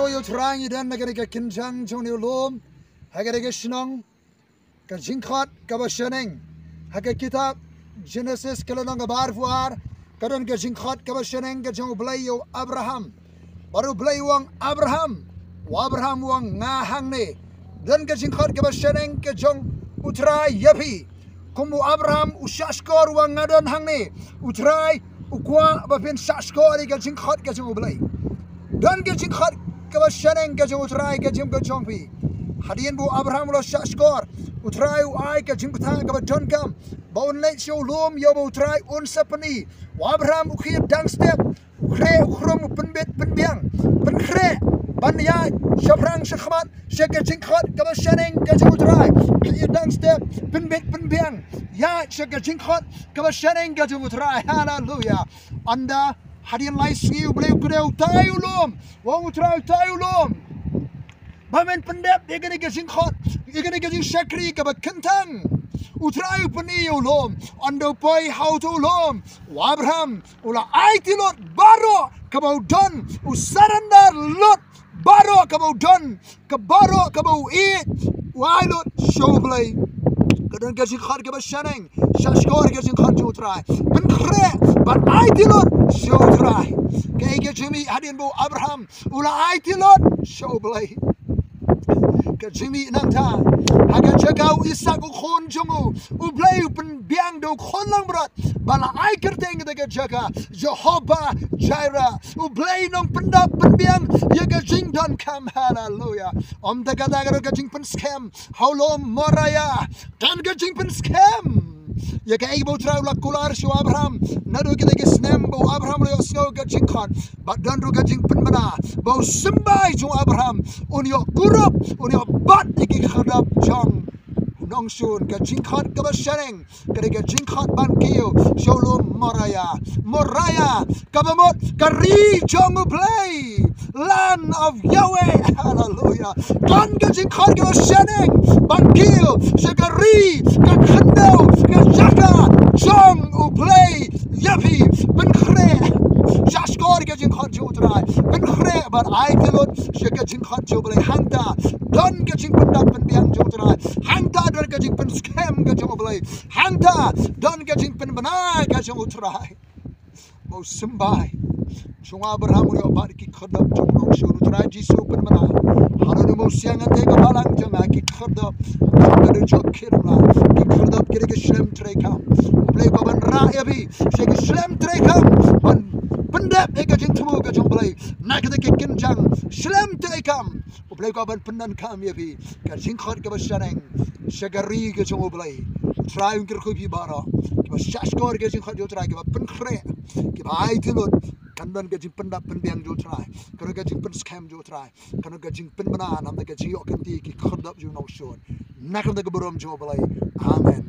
yo trying dan nagari ka kinjang jong ni lom hagari ka shnong ka jingkhat ka bashaneng haga kitab Genesis kalanang bar fuar karon ka jingkhat ka bashaneng ka jong blay yo Abraham baru blay wang Abraham wang ngahang ni dan ka jingkhat ka bashaneng ka jong utray yapi kumu Abraham ushashkor wang ngadan hang ni utray ukwa bapin shashkor ka jingkhat ka jong blay dan ka jingkhat ka bashaneng ka jong utray ka jong pi hadian bu Abraham lo shashkor utray ai ka jing patang ka badon kam baun late show lom yo bu utray un sapani wa Abraham ukhir dang step khre ukhrom penbet penbiang penkhre ban ya shabrang shakhmat shaka jing khat ka bashaneng ka jing utray khir dang step penbet penbiang ya shaka jing khat ka bashaneng ka jing utray hallelujah anda hadian lai singiu beliau kedau tayu lom wong utray tayu lom bamen pendep igani ka jing khat igani ka jing shakri ka bakentang utray paniyo lom ando poi how to lom Abraham ula aitilot baro kabau don usarandar lot baro kabau don kabaro kabau eat wailot showplay kadang ka jing khat ka bashaneng shashkor ka jing khat utray ben khre ban aitilot showtray kay ka jimi hadin bu Abraham ula aitilot showplay ka jimi nangta haga jagau isak khon jongu ublay pen biang do khon lang berat bala ai kerteng de jaga Jehovah Jireh ublay nong pendap pen biang ya ga jing don kam hallelujah om da ga ga jing pen scam haulom moraya dan ga jing pen scam ya ga ibo trau la kular shu Abraham nadu ga ga snem bo Abraham lo sno ga jing khan but dan ru ga jing pen mana bo sembai jo Abraham unyo kurup unyo bat iki khadap jong nong shun ka jing khat ka bashaneng ka jing khat ban kiyo sholom moraya kabamot kari jong play land of Yahweh hallelujah dan ka jing khat ka bashaneng ban kiyo shagari ka khandau ka jaka jong play yapi ben khre shashkor ka jing khat jutrai ben khre bar ai kelot shaka jing khat joblay hangta dan ka jing pendap pen biang jutrai hangta dan ka jing pen scam ka joblay hangta dan ka jing pen bana ka jutrai mau sembai chung Abraham ro bar ki khadap jong nong shuru utrai jisu pen bana haru mau siang ante ka balang jong ki khadap ka do jok khirla ki khadap kire ke shlem trekam play ko ban ra yabi shek shlem trekam ban pendap ega jing tumu ka jong play nak de ke kinjang shlem trekam play ko ban pendan kam yabi ka jing khat ka bashaneng shagari ka jong play try un kir khobi bara ki ba shashkor ka jing khat jo try ki ba pen khre ki ba ai tilot kandan ka jing pendap penbiang jo try kan ka jing pen scam jo try kan ka jing pen bana nam ka jing yok kan ti ki khadap jo no shon nak ka borom jo play amen.